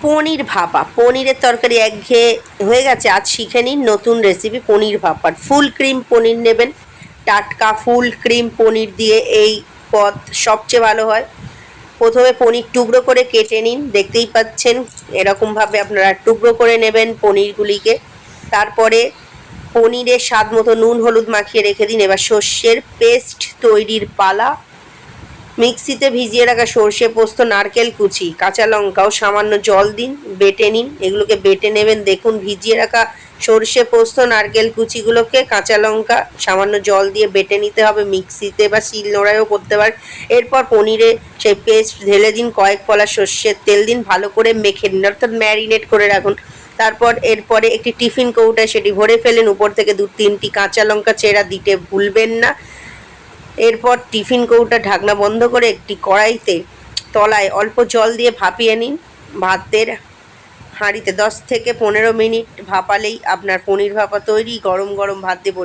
পনির ভাপা, পনিরের তরকারি একঘেয়ে হয়ে গেছে, আজ শিখে নিন নতুন রেসিপি পনির ভাপার। ফুল ক্রিম পনির নেবেন, টাটকা ফুল ক্রিম পনির দিয়ে এই পদ সবচেয়ে ভালো হয়। প্রথমে পনির টুকরো করে কেটে নিন, দেখতেই পাচ্ছেন এরকমভাবে আপনারা টুকরো করে নেবেন পনিরগুলিকে। তারপরে পনিরের স্বাদ মতো নুন হলুদ মাখিয়ে রেখে দিন। এবার সর্ষের পেস্ট তৈরির পালা। মিক্সিতে ভিজিয়ে রাখা সর্ষে পোস্ত, নারকেল কুচি, কাঁচা লঙ্কা ও সামান্য জল দিন, বেটে নিন। এগুলোকে বেটে নেবেন। দেখুন ভিজিয়ে রাখা সর্ষে পোস্ত, নারকেল কুচিগুলোকে কাঁচা লঙ্কা সামান্য জল দিয়ে বেটে নিতে হবে। মিক্সিতে বা শিলনোড়ায়ও করতে পারেন। এরপর পনিরে সেই পেস্ট ঢেলে দিন, কয়েক ফলা সর্ষের তেল দিন, ভালো করে মেখে নিন, অর্থাৎ ম্যারিনেট করে রাখুন। তারপর এরপরে একটি টিফিন কৌটায় সেটি ভরে ফেলেন। উপর থেকে 2-3টি কাঁচা লঙ্কা চেরা দিতে ভুলবেন না। এরপর টিফিন কৌটা ঢাকনা বন্ধ করে একটি কড়াইতে তলায় অল্প জল দিয়ে ভাপিয়ে নিন। ভাতের হাঁড়িতে 10 থেকে 15 মিনিট ভাপালেই আপনার পনির ভাপা তৈরি। গরম গরম ভাত দিয়ে